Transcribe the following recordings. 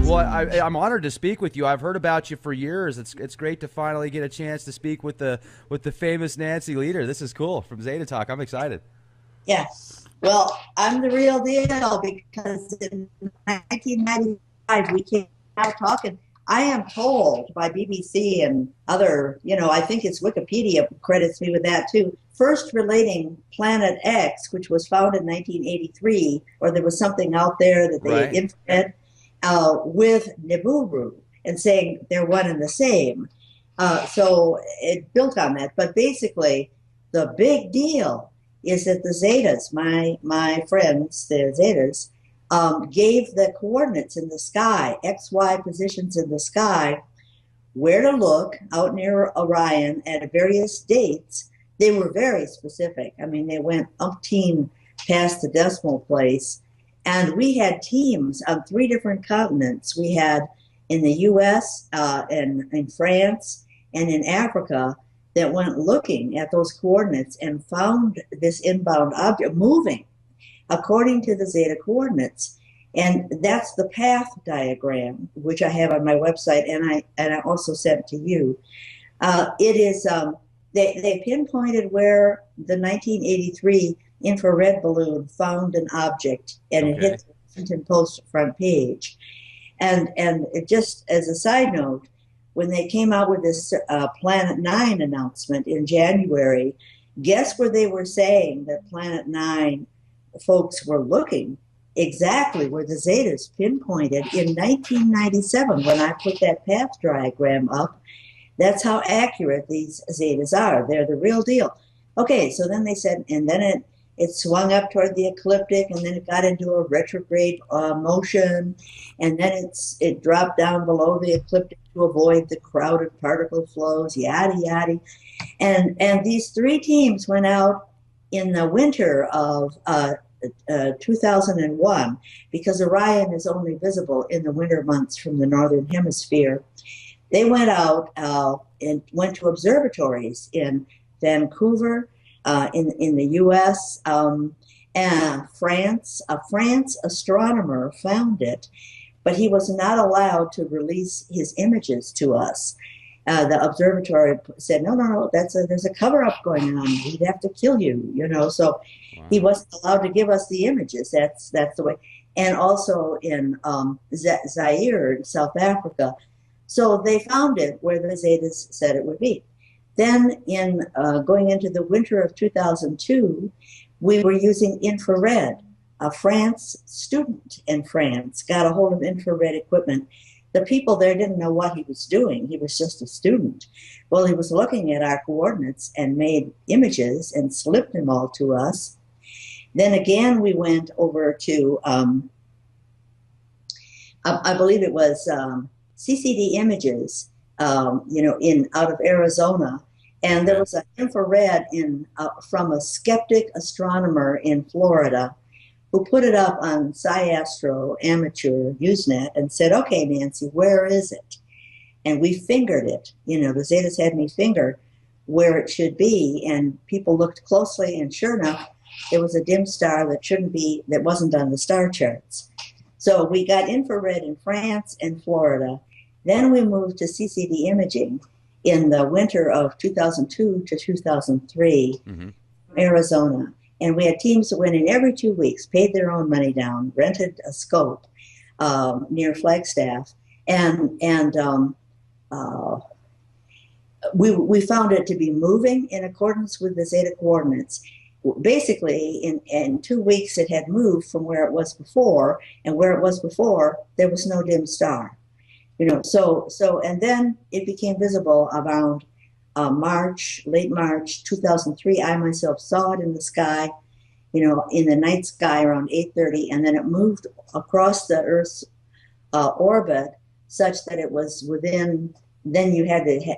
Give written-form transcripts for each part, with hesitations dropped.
Well, I'm honored to speak with you. I've heard about you for years. It's great to finally get a chance to speak with the famous Nancy Leader. This is cool from Zeta Talk. I'm excited. Yeah. Well, I'm the real deal because in 1995 we came out talking. I am told by BBC and other, I think it's Wikipedia credits me with that too. First relating Planet X, which was found in 1983, or there was something out there that they had Right. infrared with Nibiru and saying they're one and the same. So it built on that. But basically, the big deal is that the Zetas, my friends, the Zetas, gave the coordinates in the sky, XY positions in the sky, where to look out near Orion at various dates. They were very specific. I mean, they went umpteen past the decimal place. And we had teams on three different continents. We had in the US, and in France, and in Africa that went looking at those coordinates and found this inbound object moving according to the zeta coordinates. And that's the path diagram, which I have on my website, and I also sent to you. It is they pinpointed where the 1983 infrared balloon found an object, and it Okay. hit the Washington Post front page. And it just as a side note, when they came out with this Planet Nine announcement in January, guess where they were saying that Planet Nine folks were looking? Exactly where the Zetas pinpointed in 1997 when I put that path diagram up. That's how accurate these Zetas are. They're the real deal. Okay, so then they said, and then it swung up toward the ecliptic, and then it got into a retrograde motion, and then it dropped down below the ecliptic to avoid the crowded particle flows, yada yada. And these three teams went out in the winter of 2001 because Orion is only visible in the winter months from the northern hemisphere. They went out and went to observatories in Vancouver, in the U.S. And France. A France astronomer found it, but he was not allowed to release his images to us. The observatory said, no, no, no, there's a cover up going on. We'd have to kill you, So he Wow. wasn't allowed to give us the images. That's the way. And also in Zaire, in South Africa. So they found it where the Zetas said it would be. Then, in going into the winter of 2002, we were using infrared. A France student in France got a hold of infrared equipment. The people there didn't know what he was doing. He was just a student. Well, he was looking at our coordinates and made images and slipped them all to us. Then again, we went over to, I believe it was CCD Images, in out of Arizona, and there Okay. was an infrared from a skeptic astronomer in Florida who put it up on SciAstro Amateur Usenet and said, "Okay, Nancy, where is it?" And we fingered it. The Zetas had me finger where it should be, and people looked closely, and sure enough, it was a dim star that wasn't on the star charts. So we got infrared in France and Florida. Then we moved to CCD imaging in the winter of 2002 to 2003, Hmm. Arizona. And we had teams that went in every 2 weeks, paid their own money down, rented a scope near Flagstaff, and uh, we found it to be moving in accordance with the zeta coordinates. Basically, in 2 weeks, it had moved from where it was before, and where it was before, there was no dim star. And then it became visible around late March 2003. I myself saw it in the sky, in the night sky around 8:30, and then it moved across the Earth's orbit such that it was within. Then you had to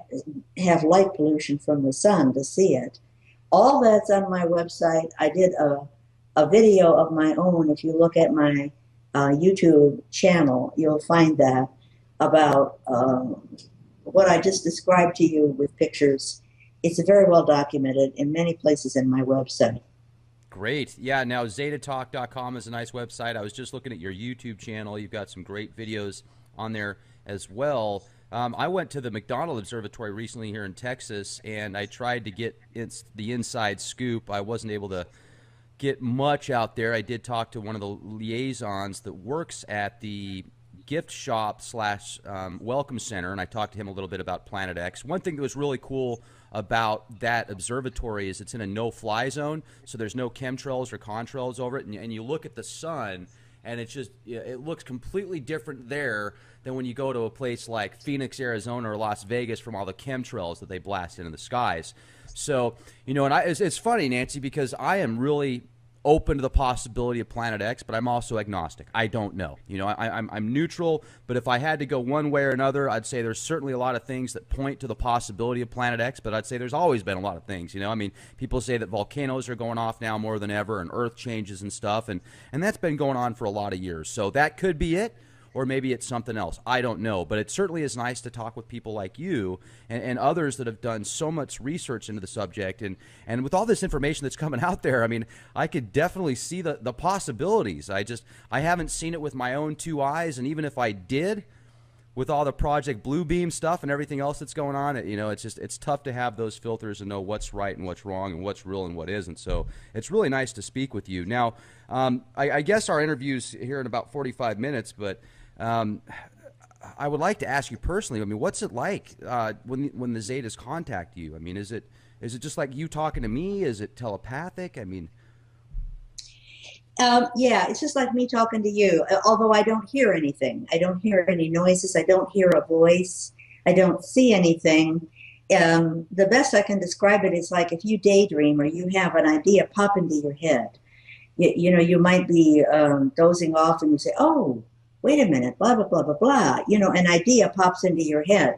have light pollution from the sun to see it. All that's on my website. I did a video of my own. If you look at my YouTube channel, you'll find that about what I just described to you with pictures. It's very well documented in many places in my website. Great. Yeah, now zetatalk.com is a nice website. I was just looking at your YouTube channel. You've got some great videos on there as well. I went to the McDonald Observatory recently here in Texas, and I tried to get the inside scoop. I wasn't able to get much out there. I did talk to one of the liaisons that works at the gift shop slash welcome center, and I talked to him a little bit about Planet X. One thing that was really cool about that observatory is it's in a no-fly zone, so there's no chemtrails or contrails over it, and you look at the sun, and it looks completely different there than when you go to a place like Phoenix, Arizona, or Las Vegas from all the chemtrails that they blast into the skies. So, and it's funny, Nancy, because I am really open to the possibility of Planet X, but I'm also agnostic. I don't know. I'm neutral, but if I had to go one way or another, I'd say there's certainly a lot of things that point to the possibility of Planet X, but I'd say there's always been a lot of things. People say that volcanoes are going off now more than ever, and Earth changes and stuff, and that's been going on for a lot of years. So that could be it, or maybe it's something else. I don't know, but it certainly is nice to talk with people like you and others that have done so much research into the subject. And with all this information that's coming out there, I mean, I could definitely see the possibilities. I haven't seen it with my own two eyes, and even if I did, with all the Project Bluebeam stuff and everything else that's going on, it's tough to have those filters and know what's right and what's wrong and what's real and what isn't. So it's really nice to speak with you. Now, I guess our interview's here in about 45 minutes, but I would like to ask you personally, I mean, what's it like when the Zetas contact you? I mean, is it just like you talking to me? Is it telepathic? I mean... yeah, it's just like me talking to you, although I don't hear anything. I don't hear any noises. I don't hear a voice. I don't see anything. The best I can describe it is like if you daydream or you have an idea pop into your head. You might be dozing off and you say, oh, wait a minute, blah, blah, blah, blah, blah. An idea pops into your head.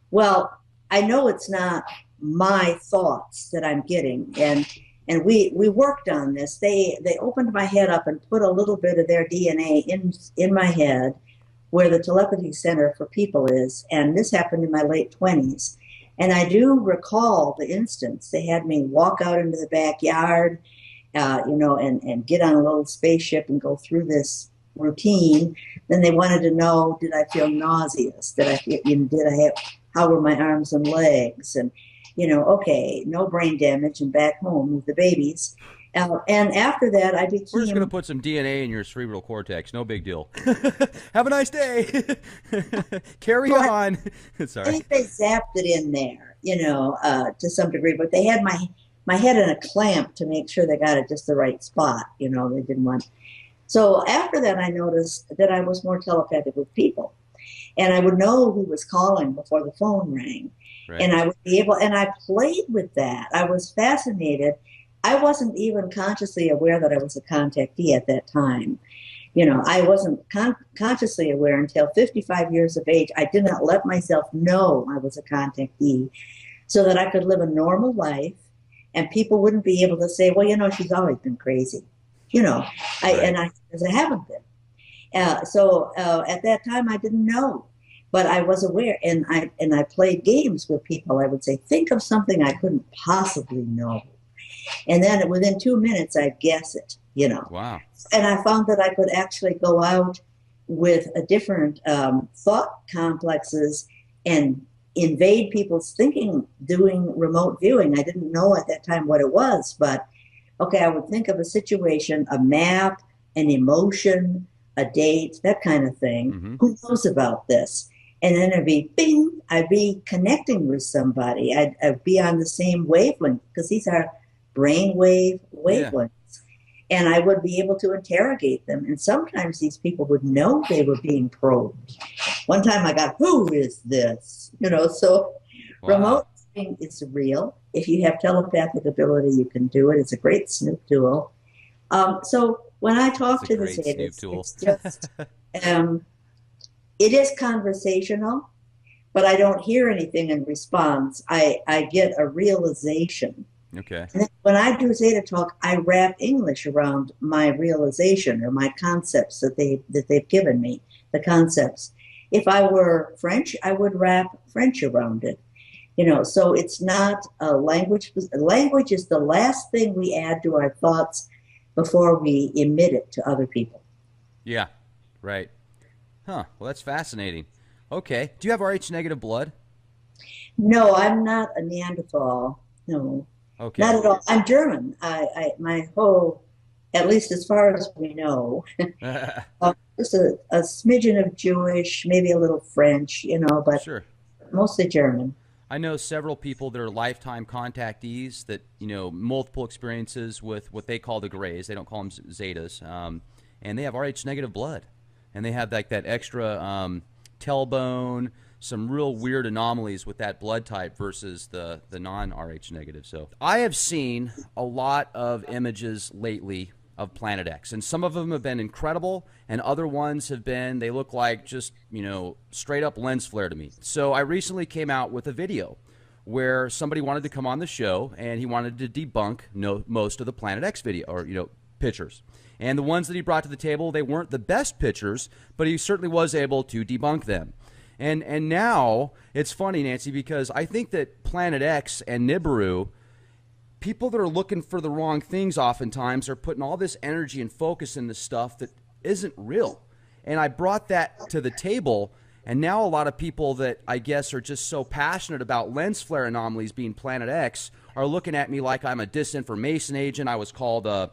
Well, I know it's not my thoughts that I'm getting. And we worked on this. They opened my head up and put a little bit of their DNA in my head where the telepathy center for people is. And this happened in my late 20s. And I do recall the instance. They had me walk out into the backyard, and get on a little spaceship and go through this routine. Then they wanted to know, did I feel nauseous? How were my arms and legs? And, okay, no brain damage and back home with the babies. And after that, I became... We're just going to put some DNA in your cerebral cortex. No big deal. Have a nice day. Carry on. Sorry. I think they zapped it in there, to some degree. But they had my head in a clamp to make sure they got it just the right spot. They didn't want... So after that, I noticed that I was more telepathic with people. And I would know who was calling before the phone rang. Right. And I would be able... And I played with that. I was fascinated. I wasn't even consciously aware that I was a contactee at that time. I wasn't consciously aware until 55 years of age. I did not let myself know I was a contactee so that I could live a normal life and people wouldn't be able to say, well, she's always been crazy. Because I haven't been. So at that time, I didn't know. But I was aware, and I played games with people. I would say, think of something I couldn't possibly know. And then within 2 minutes, I'd guess it, Wow. And I found that I could actually go out with a different thought complexes and invade people's thinking doing remote viewing. I didn't know at that time what it was, but okay, I would think of a situation, a map, an emotion, a date, that kind of thing. Mm-hmm. Who knows about this? And then it'd be bing, I'd be connecting with somebody. I'd be on the same wavelength because these are brainwave wavelengths. Yeah. And I would be able to interrogate them. And sometimes these people would know they were being probed. One time I got, who is this? So wow. Remote viewing is real. If you have telepathic ability, you can do it. It's a great snoop tool. So when I talk to the Zetas, it's just, it is conversational, but I don't hear anything in response. I get a realization. Okay. And then when I do Zeta talk, I wrap English around my realization or my concepts that they've given me, the concepts. If I were French, I would wrap French around it. So it's not a language. Language is the last thing we add to our thoughts before we emit it to other people. Yeah, right. Huh. Well, that's fascinating. Okay. Do you have Rh negative blood? No, I'm not a Neanderthal. No, not Okay. at all. I'm German. My whole, at least as far as we know, just a smidgen of Jewish, maybe a little French, but Sure. mostly German. I know several people that are lifetime contactees that, multiple experiences with what they call the grays. They don't call them zetas. And they have Rh negative blood. And they have like that extra tailbone, some real weird anomalies with that blood type versus the non-Rh negative. So I have seen a lot of images lately of Planet X, and some of them have been incredible, and other ones have been, they look like just, straight up lens flare to me. So I recently came out with a video where somebody wanted to come on the show, and he wanted to debunk most of the Planet X video, or, pictures. And the ones that he brought to the table, they weren't the best pictures, but he certainly was able to debunk them. And now it's funny, Nancy, because I think that Planet X and Nibiru, people that are looking for the wrong things oftentimes are putting all this energy and focus into stuff that isn't real. And I brought that to the table, and now a lot of people that I guess are just so passionate about lens flare anomalies being Planet X are looking at me like I'm a disinformation agent. I was called a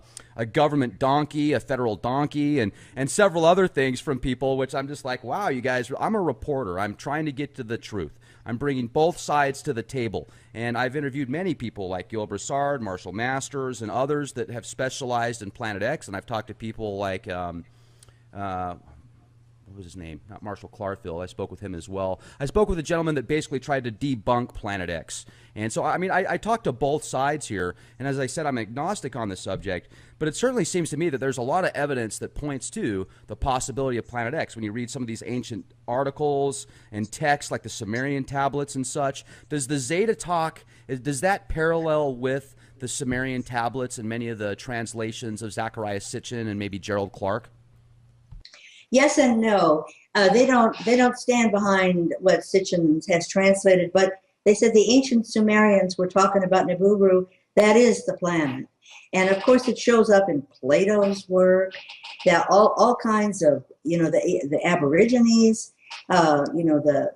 government donkey, a federal donkey, and several other things from people, which I'm just like, wow, you guys, I'm a reporter. I'm trying to get to the truth. I'm bringing both sides to the table. And I've interviewed many people like Gil Broussard, Marshall Masters, and others that have specialized in Planet X. And I've talked to people like, what was his name? Not Marshall Clarfield. I spoke with him as well. I spoke with a gentleman that basically tried to debunk Planet X. And so, I mean, I talked to both sides here. And as I said, I'm agnostic on the subject. But it certainly seems to me that there's a lot of evidence that points to the possibility of Planet X. When you read some of these ancient articles and texts like the Sumerian tablets and such, does the Zeta talk, does that parallel with the Sumerian tablets and many of the translations of Zachariah Sitchin and maybe Gerald Clark? Yes and no. They don't stand behind what Sitchin has translated, but they said the ancient Sumerians were talking about Nibiru. That is the planet, and of course it shows up in Plato's work. That all kinds of the Aborigines, the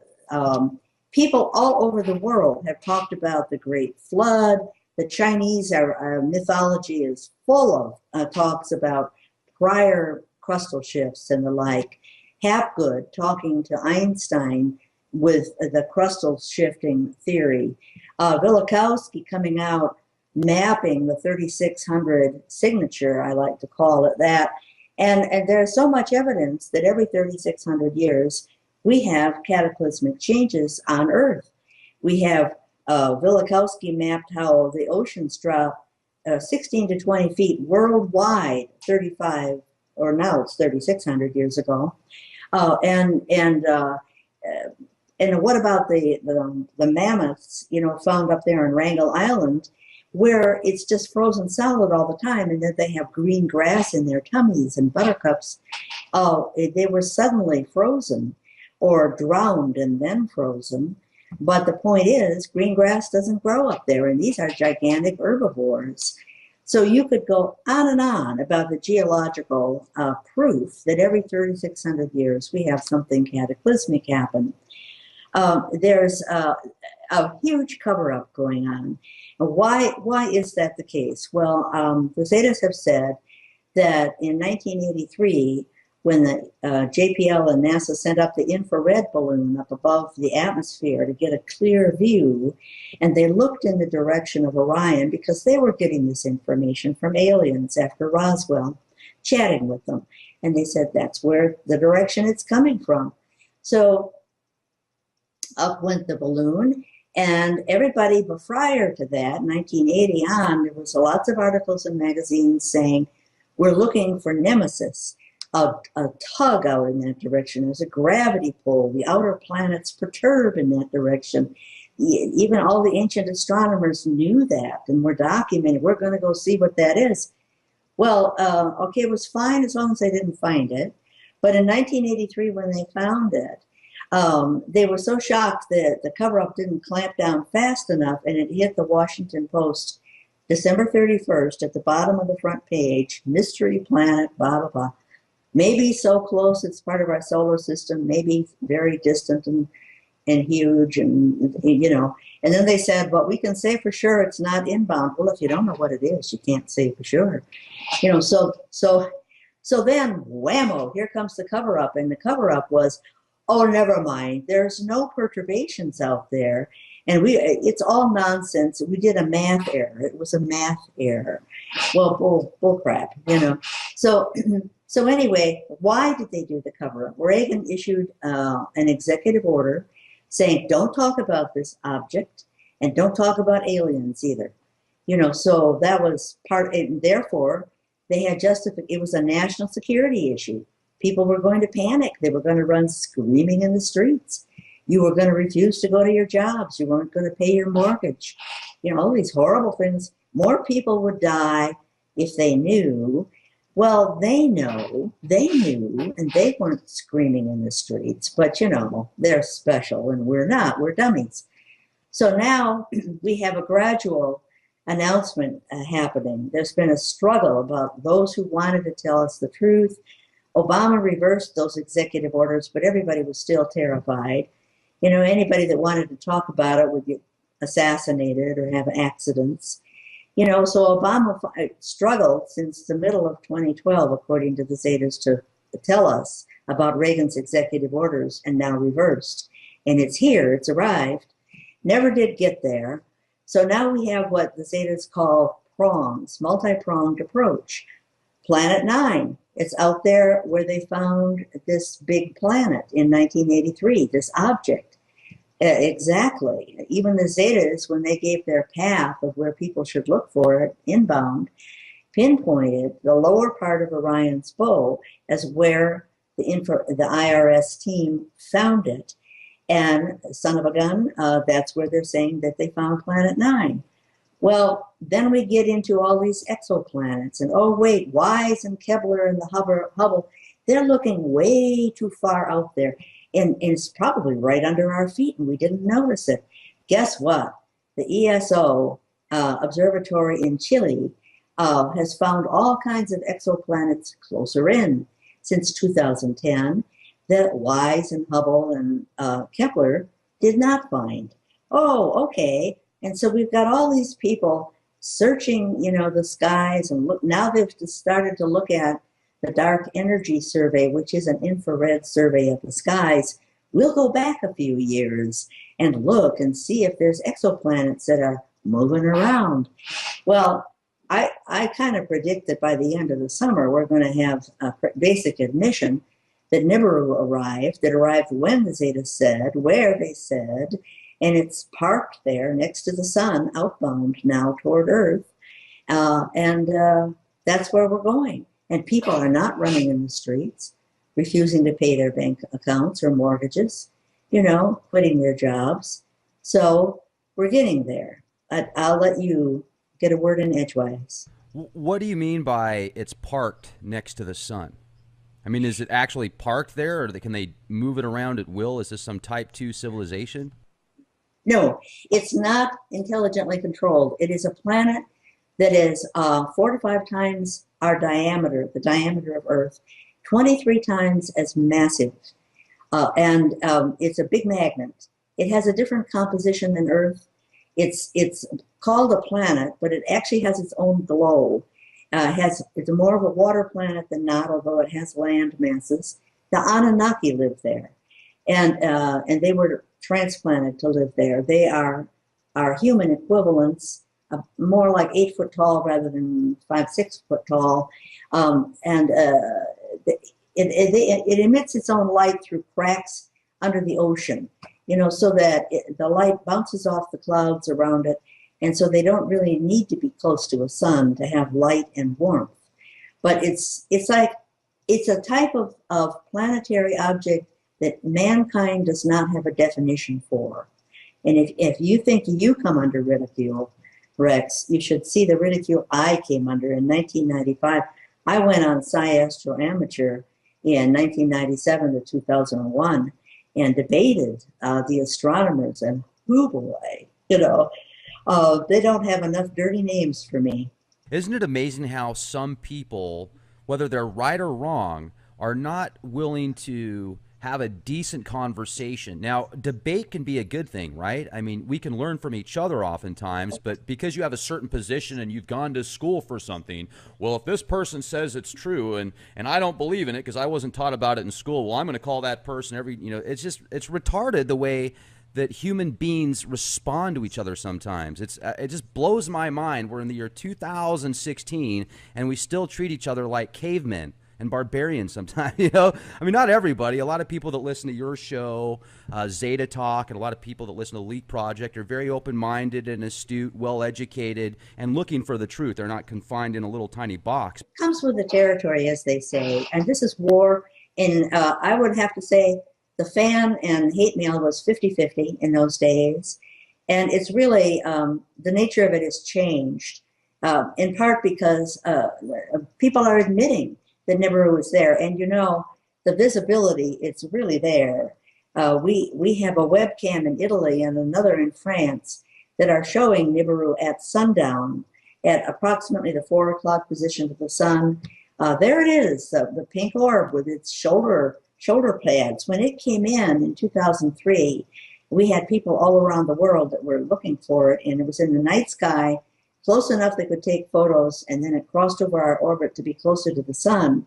people all over the world have talked about the Great Flood. The Chinese our mythology is full of talks about prior crustal shifts and the like. Hapgood talking to Einstein with the crustal shifting theory. Velikovsky coming out mapping the 3600 signature, I like to call it that. And there's so much evidence that every 3600 years we have cataclysmic changes on Earth. We have Velikovsky mapped how the oceans drop 16 to 20 feet worldwide, 35 or now it's 3,600 years ago, and what about the mammoths? Found up there in Wrangel Island, where it's just frozen solid all the time, and that they have green grass in their tummies and buttercups. They were suddenly frozen, or drowned and then frozen. But the point is, green grass doesn't grow up there, and these are gigantic herbivores. So you could go on and on about the geological proof that every 3,600 years we have something cataclysmic happen. There's a huge cover-up going on. Why is that the case? Well, the Zetas have said that in 1983, when the JPL and NASA sent up the infrared balloon up above the atmosphere to get a clear view, and they looked in the direction of Orion because they were getting this information from aliens after Roswell, chatting with them. And they said that's where the direction it's coming from. So up went the balloon, and everybody prior to that, 1980 on, there was lots of articles in magazines saying, we're looking for Nemesis. A tug out in that direction. There's a gravity pull. The outer planets perturb in that direction. Even all the ancient astronomers knew that and were documenting. We're going to go see what that is. Well, okay, it was fine as long as they didn't find it. But in 1983, when they found it, they were so shocked that the cover-up didn't clamp down fast enough, and it hit the Washington Post December 31st at the bottom of the front page, mystery planet, blah, blah, blah. Maybe so close it's part of our solar system, maybe very distant and huge, and and then they said, but we can say for sure it's not inbound. Well, if you don't know what it is, you can't say for sure. So then whammo, here comes the cover up, and the cover up was, oh, never mind, there's no perturbations out there, and it's all nonsense. We did a math error. It was a math error. Well, bull crap. So so anyway, why did they do the cover up? Reagan issued an executive order saying, don't talk about this object and don't talk about aliens either. So that was part, and therefore they had justified, it was a national security issue. People were going to panic. They were going to run screaming in the streets. You were going to refuse to go to your jobs. You weren't going to pay your mortgage. All these horrible things. More people would die if they knew. Well, they knew, and they weren't screaming in the streets, but they're special and we're not, we're dummies. So now we have a gradual announcement happening. There's been a struggle about those who wanted to tell us the truth. Obama reversed those executive orders, but everybody was still terrified. Anybody that wanted to talk about it would get assassinated or have accidents. So Obama struggled since the middle of 2012, according to the Zetas, to tell us about Reagan's executive orders, and now reversed. And it's here, it's arrived. Never did get there. So now we have what the Zetas call prongs, multi-pronged approach. Planet 9, it's out there where they found this big planet in 1983, this object. Exactly. Even the Zetas, when they gave their path of where people should look for it inbound, pinpointed the lower part of Orion's bow as where the IRS team found it. And son of a gun, that's where they're saying that they found Planet 9. Well, then we get into all these exoplanets, and oh wait, Wise and Kepler and the Hubble, they're looking way too far out there. And it's probably right under our feet, and we didn't notice it. Guess what? The ESO observatory in Chile has found all kinds of exoplanets closer in since 2010 that Wise and Hubble and Kepler did not find. Oh, okay. And so we've got all these people searching, the skies, and look. Now they've started to look at the Dark Energy Survey, which is an infrared survey of the skies. We'll go back a few years and look and see if there's exoplanets that are moving around. Well, I kind of predict that by the end of the summer, we're going to have a basic admission that Nibiru arrived, that arrived when the Zeta said, where they said, and it's parked there next to the sun, outbound now toward Earth. And that's where we're going. And people are not running in the streets, refusing to pay their bank accounts or mortgages, quitting their jobs. So we're getting there. I'll let you get a word in edgewise. What do you mean by it's parked next to the sun? I mean, is it actually parked there, or can they move it around at will? Is this some type 2 civilization? No, it's not intelligently controlled. It is a planet that is 4 to 5 times our diameter, the diameter of Earth, 23 times as massive. And it's a big magnet. It has a different composition than Earth. It's called a planet, but it actually has its own globe. It's more of a water planet than not, although it has land masses. The Anunnaki live there, and they were transplanted to live there. They are human equivalents, more like 8 foot tall rather than 5-6 foot tall, and it emits its own light through cracks under the ocean, so that the light bounces off the clouds around it, and so they don't really need to be close to a sun to have light and warmth. But it's a type of planetary object that mankind does not have a definition for. And if you think you come under ridicule, Rex, you should see the ridicule I came under in 1995. I went on Sci-Astro Amateur in 1997 to 2001 and debated the astronomers, and oh boy, they don't have enough dirty names for me. Isn't it amazing how some people, whether they're right or wrong, are not willing to have a decent conversation. Now, debate can be a good thing, right? I mean, we can learn from each other oftentimes, but because you have a certain position and you've gone to school for something, well, if this person says it's true and I don't believe in it because I wasn't taught about it in school, well, I'm going to call that person it's retarded the way that human beings respond to each other sometimes. It just blows my mind. We're in the year 2016 and we still treat each other like cavemen and barbarians sometimes. I mean, not everybody. A lot of people that listen to your show, Zeta Talk, and a lot of people that listen to Leak Project are very open-minded and astute, well-educated, and looking for the truth. They're not confined in a little tiny box. Comes with the territory, as they say, and this is war. And I would have to say the fan and hate mail was 50-50 in those days. And it's really, the nature of it has changed, in part because people are admitting that Nibiru is there. And the visibility, it's really there. We have a webcam in Italy and another in France that are showing Nibiru at sundown at approximately the 4 o'clock position of the sun. There it is, the pink orb with its shoulder pads. When it came in 2003, we had people all around the world that were looking for it, and it was in the night sky, close enough they could take photos, and then it crossed over our orbit to be closer to the sun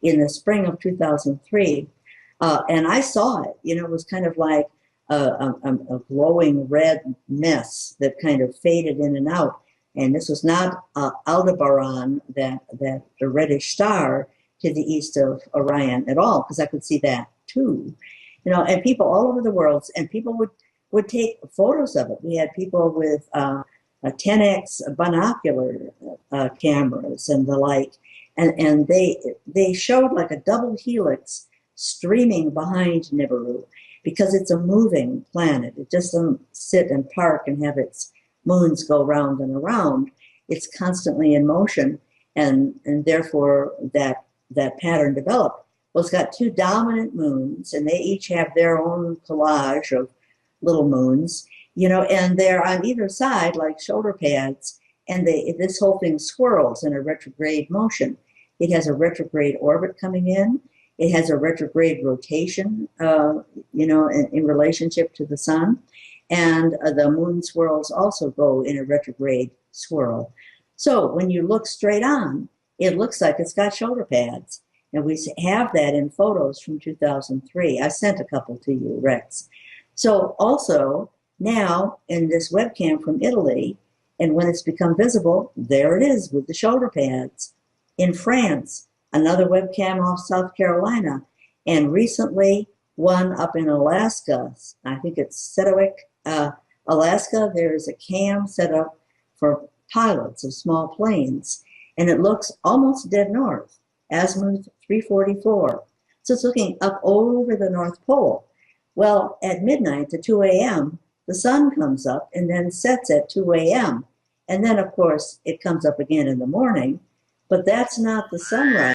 in the spring of 2003. And I saw it. It was kind of like a glowing red mess that kind of faded in and out. And this was not Aldebaran, the reddish star to the east of Orion at all, because I could see that too. And people all over the world, and people would take photos of it. We had people with a 10x binocular cameras and the like, and they showed like a double helix streaming behind Nibiru, because it's a moving planet. It just doesn't sit and park and have its moons go round and around. It's constantly in motion, and therefore that pattern developed. Well, it's got 2 dominant moons, and they each have their own collage of little moons, and they're on either side like shoulder pads, and this whole thing swirls in a retrograde motion. It has a retrograde orbit coming in. It has a retrograde rotation, in relationship to the sun. And the moon swirls also go in a retrograde swirl. So when you look straight on, it looks like it's got shoulder pads. And we have that in photos from 2003. I sent a couple to you, Rex. So also now in this webcam from Italy, and when it's become visible, there it is with the shoulder pads. In France, another webcam off South Carolina, and recently one up in Alaska. I think it's Sedgwick, Alaska. There's a cam set up for pilots of small planes, and it looks almost dead north, azimuth 344. So it's looking up over the North Pole. Well, at midnight, at 2 a.m., the sun comes up and then sets at 2 a.m. And then, of course, it comes up again in the morning, but that's not the sunrise.